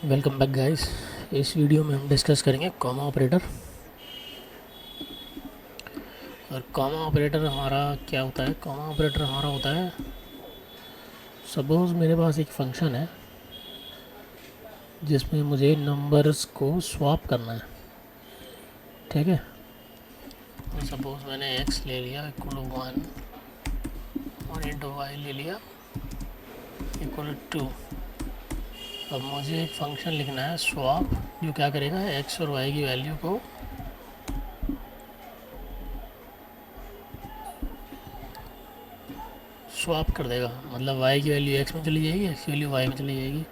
Welcome back guys. इस video में हम डिस्कस करेंगे कॉमा ऑपरेटर। और कॉमा ऑपरेटर हमारा क्या होता है? कॉमा ऑपरेटर हमारा होता है, सपोज़ मेरे पास एक फंक्शन है जिसमें मुझे नंबर्स को स्वैप करना है। ठीक है, तो सपोज़ मैंने x ले लिया इक्वल टू 1 और इंटू वाई ले लिया इक्वल टू 2। अब मुझे एक फंक्शन लिखना है स्वैप, जो क्या करेगा, x और y की वैल्यू को स्वैप कर देगा। मतलब y की वैल्यू x में चली जाएगी, x की वैल्यू y में चली जाएगी।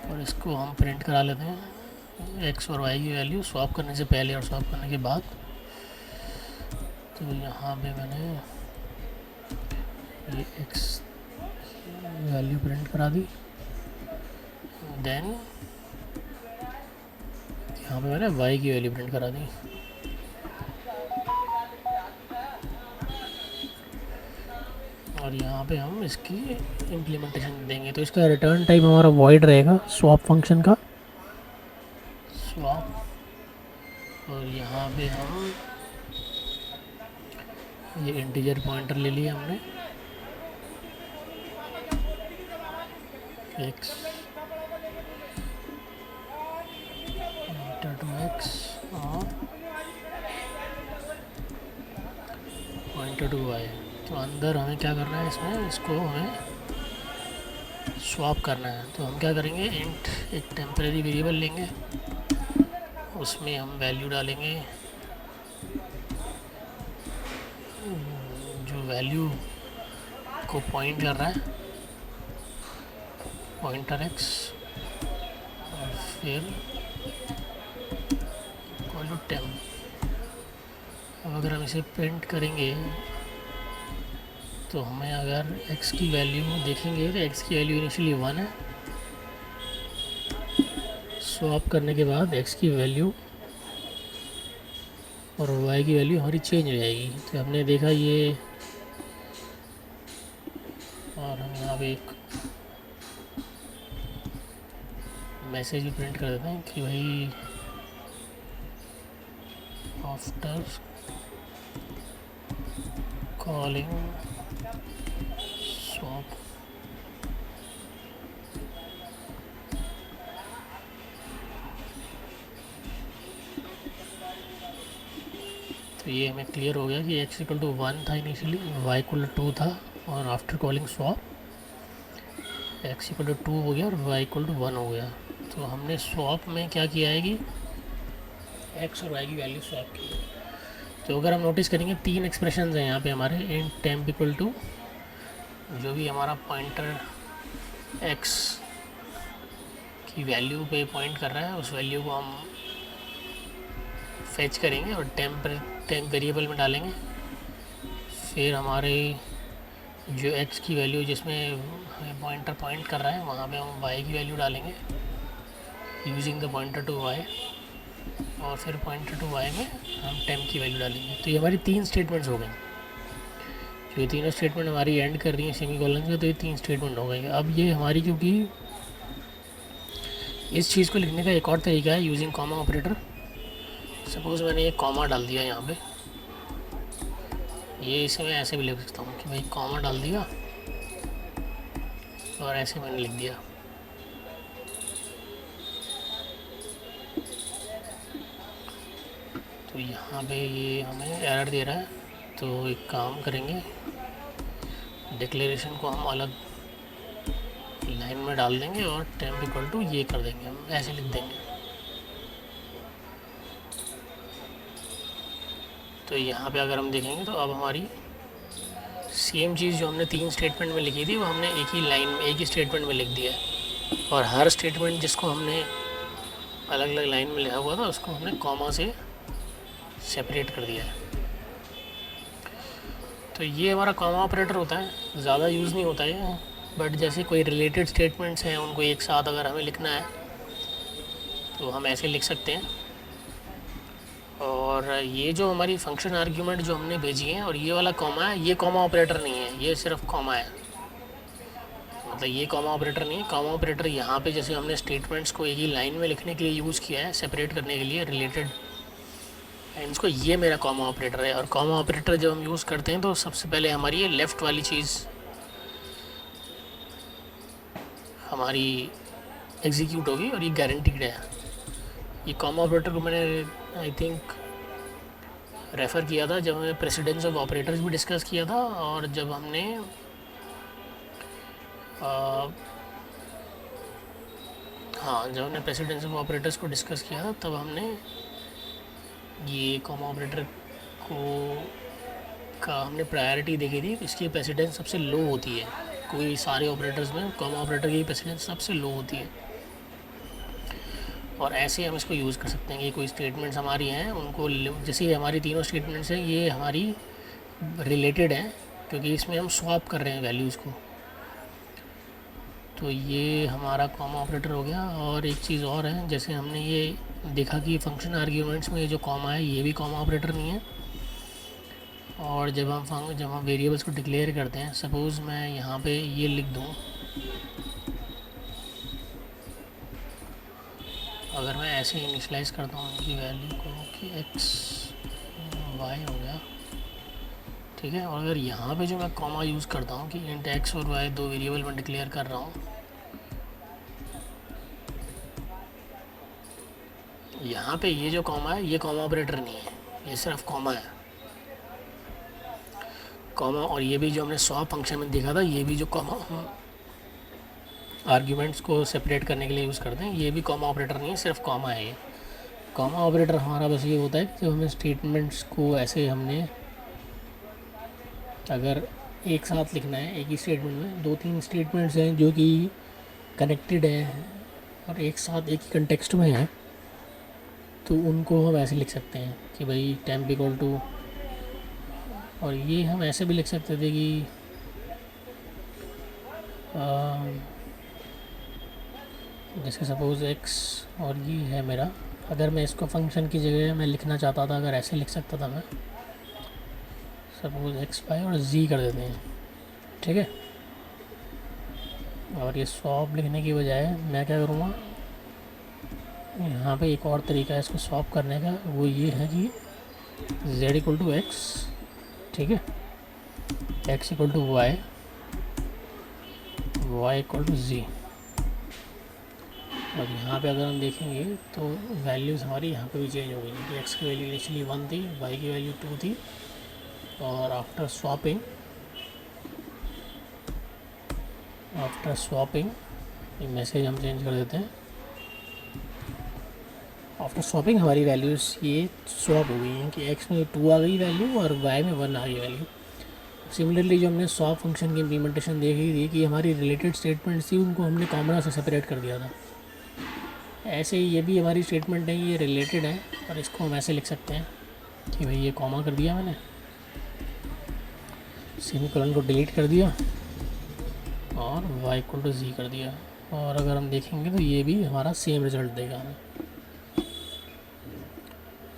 और इसको हम प्रिंट करा लेते हैं, x और y की वैल्यू स्वैप करने से पहले और स्वैप करने के बाद। तो यहाँ पे मैंने ये x वैल्यू प्रिंट करा दी। देन यहाँ पे मैंने y की वैल्यू प्रिंट करा दी। और यहाँ पे हम इसकी इम्प्लीमेंटेशन देंगे। तो इसका रिटर्न टाइप हमारा वॉइड रहेगा स्वैप फंक्शन का, स्वैप। और यहाँ पे हम ये इंटीजर पॉइंटर ले लिया हमने, x टू x और पॉइंटर टू y। तो अंदर हमें क्या करना है, इसमें इसको हमें स्वैप करना है। तो हम क्या करेंगे, इंट एक टेम्परेरी वेरिएबल लेंगे, उसमें हम वैल्यू डालेंगे जो वैल्यू को पॉइंट कर रहा है, पॉइंटर x। और फिर इक्वल टू टेम। अब अगर हम इसे प्रिंट करेंगे तो हमें अगर x की वैल्यू देखेंगे तो x की वैल्यू इनिशियली 1 है। स्वैप करने के बाद x की वैल्यू और y की वैल्यू हमारी चेंज हो जाएगी। तो हमने देखा ये, और हम यहाँ पे एक मैसेज भी प्रिंट कर देते हैं कि भाई आफ्टर कॉलिंग स्वैप। तो ये हमें क्लियर हो गया कि x इक्वल टू 1 था इनिशियली, y इक्वल टू 2 था, और after calling swap x equal to 2 हो गया और y इक्वल टू 1 हो गया। तो हमने स्वैप में क्या किया है कि x और y की वैल्यू स्वैप की है। तो अगर हम नोटिस करेंगे, तीन एक्सप्रेशन हैं यहाँ पे हमारे। इंट टेम्प इक्वल टू, जो भी हमारा पॉइंटर x की वैल्यू पे पॉइंट कर रहा है उस वैल्यू को हम फेच करेंगे और टेम्प वेरिएबल में डालेंगे। फिर हमारे जो x की वैल्यू जिसमें हमें पॉइंटर पॉइंट कर रहा है वहाँ पे हम y की वैल्यू डालेंगे using the pointer to y। और फिर पॉइंटर टू y में हम टेम्प की वैल्यू डालेंगे। तो ये हमारी तीन स्टेटमेंट्स हो गई। जो ये तीनों स्टेटमेंट हमारी एंड कर रही हैं सेमी कॉलन से, तो ये तीन स्टेटमेंट हो गई। अब ये हमारी, क्योंकि इस चीज़ को लिखने का एक और तरीका है यूजिंग कॉमा ऑपरेटर। सपोज़ मैंने एक कॉमा डाल दिया यहाँ पे, ये इसे मैं ऐसे भी लिख सकता हूँ कि भाई कॉमा डाल दिया और ऐसे मैंने लिख दिया। तो यहाँ पे ये हमें एरर दे रहा है। तो एक काम करेंगे, डिक्लेरेशन को हम अलग लाइन में डाल देंगे और टेम्प इक्वल टू ये कर देंगे, हम ऐसे लिख देंगे। तो यहाँ पे अगर हम देखेंगे तो अब हमारी सेम चीज़ जो हमने तीन स्टेटमेंट में लिखी थी वो हमने एक ही लाइन में, एक ही स्टेटमेंट में लिख दिया है। और हर स्टेटमेंट जिसको हमने अलग अलग लाइन में लिखा हुआ था उसको हमने कॉमा से सेपरेट कर दिया है। तो ये हमारा कॉमा ऑपरेटर होता है, ज़्यादा यूज़ नहीं होता है, बट जैसे कोई रिलेटेड स्टेटमेंट्स हैं उनको एक साथ अगर हमें लिखना है तो हम ऐसे लिख सकते हैं। और ये जो हमारी फंक्शन आर्ग्यूमेंट जो हमने भेजी है और ये वाला कॉमा है, ये कॉमा ऑपरेटर नहीं है, ये सिर्फ कॉमा है। मतलब ये कॉमा ऑपरेटर नहीं है। कॉमा ऑपरेटर यहाँ पे जैसे हमने स्टेटमेंट्स को एक ही लाइन में लिखने के लिए यूज़ किया है, सेपरेट करने के लिए रिलेटेड लाइन्स को, ये मेरा कॉमा ऑपरेटर है। और कॉमा ऑपरेटर जब हम यूज़ करते हैं तो सबसे पहले हमारी ये लेफ़्ट वाली चीज़ हमारी एग्जीक्यूट होगी और ये गारंटीड है। ये कॉमा ऑपरेटर को मैंने आई थिंक रेफ़र किया था जब हमने प्रेसिडेंस ऑफ ऑपरेटर्स भी डिस्कस किया था, और जब हमने हाँ जब हमने प्रेसिडेंस ऑफ ऑपरेटर्स को डिस्कस किया था तब हमने ये कॉमा ऑपरेटर को का हमने प्रायोरिटी देखी थी। इसकी प्रेसिडेंस सबसे लो होती है, कोई सारे ऑपरेटर्स में कॉमा ऑपरेटर की प्रेसिडेंस सबसे लो होती है। और ऐसे हम इसको यूज़ कर सकते हैं कि कोई स्टेटमेंट्स हमारी हैं उनको, जैसे हमारी तीनों स्टेटमेंट्स हैं ये हमारी रिलेटेड हैं क्योंकि इसमें हम स्वैप कर रहे हैं वैल्यूज़ को, तो ये हमारा कॉमा ऑपरेटर हो गया। और एक चीज़ और है, जैसे हमने ये देखा कि फंक्शन आर्ग्यूमेंट्स में ये जो कॉमा है ये भी कॉमा ऑपरेटर नहीं है। और जब हम वेरिएबल्स को डिक्लेयर करते हैं, सपोज़ मैं यहाँ पे ये लिख दूँ, अगर मैं ऐसे इनिशलाइज़ करता हूँ इनकी वैल्यू को कि x y हो गया, ठीक है। और अगर यहाँ पे जो मैं कॉमा यूज़ करता हूँ कि इंट x और y दो वेरिएबल में डिक्लेयर कर रहा हूँ, यहाँ पे ये जो कॉमा है ये कॉमा ऑपरेटर नहीं है, ये सिर्फ कॉमा है, कॉमा। और ये भी जो हमने स्वैप फंक्शन में देखा था, ये भी जो कॉमा आर्ग्यूमेंट्स को सेपरेट करने के लिए यूज़ करते हैं, ये भी कॉमा ऑपरेटर नहीं है, सिर्फ कॉमा है ये। कॉमा ऑपरेटर हमारा बस ये होता है कि जब हमें स्टेटमेंट्स को ऐसे हमने अगर एक साथ लिखना है, एक ही स्टेटमेंट में दो तीन स्टेटमेंट्स हैं जो कि कनेक्टेड हैं और एक साथ एक ही कंटेक्स्ट में हैं, तो उनको हम ऐसे लिख सकते हैं कि भाई टेम्प इक्वल टू, और ये हम ऐसे भी लिख सकते थे कि जैसे सपोज़ x और ये है मेरा, अगर मैं इसको फंक्शन की जगह मैं लिखना चाहता था, अगर ऐसे लिख सकता था मैं, सपोज़ x y और z कर देते हैं, ठीक है। और ये स्वैप लिखने की बजाय मैं क्या करूँगा, यहाँ पे एक और तरीका है इसको स्वैप करने का, वो ये है कि z इक्वल टू x, ठीक है, x equal to y, y equal to z। और यहाँ पे अगर हम देखेंगे तो वैल्यूज़ हमारी यहाँ पे भी चेंज हो गई कि x की वैल्यू इनिशियली 1 थी, y की वैल्यू 2 थी, और आफ्टर स्वैपिंग ये मैसेज हम चेंज कर देते हैं। आफ्टर स्वैपिंग हमारी वैल्यूज़ ये स्वैप हो गई हैं कि x में 2 आ गई वैल्यू और y में 1 आ गई वैल्यू। सिमिलरली जो हमने स्वैप फंक्शन की इम्प्लीमेंटेशन देखी थी कि हमारी रिलेटेड स्टेटमेंट्स थी, उनको हमने कॉमन से सेपरेट कर दिया था, ऐसे ही ये भी हमारी स्टेटमेंट है, ये रिलेटेड है और इसको हम ऐसे लिख सकते हैं कि भाई ये कॉमा कर दिया मैंने, सेमीकोलन को डिलीट कर दिया और y इक्वल टू z कर दिया। और अगर हम देखेंगे तो ये भी हमारा सेम रिजल्ट देगा हमें,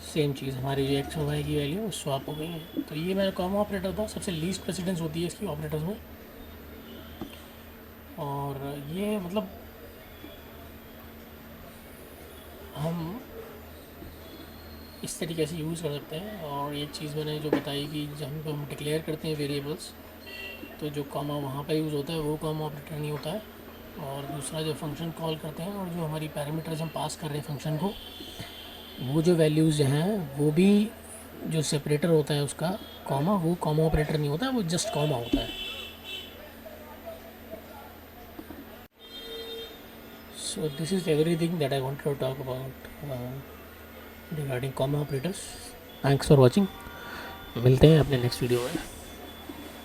सेम चीज़, हमारी जो x और y की वैल्यू वो स्वैप हो गई है। तो ये मेरा कॉमा ऑपरेटर था, सबसे लीस्ट प्रेसिडेंस होती है इसकी ऑपरेटर्स में। और ये मतलब हम इस तरीके से यूज़ कर सकते हैं। और एक चीज़ मैंने जो बताई कि जब हम डिक्लेयर करते हैं वेरिएबल्स, तो जो कॉमा वहाँ पे यूज़ होता है वो कॉमा ऑपरेटर नहीं होता है। और दूसरा जो फंक्शन कॉल करते हैं और जो हमारी पैरामीटर्स हम पास कर रहे हैं फंक्शन को, वो जो वैल्यूज़ हैं वो भी जो सेपरेटर होता है उसका कॉमा, वो कॉमा ऑपरेटर नहीं होता है, वो जस्ट कॉमा होता है। So this is everything that I wanted to talk about regarding comma operators. Thanks for watching. मिलते हैं अपने नेक्स्ट वीडियो में।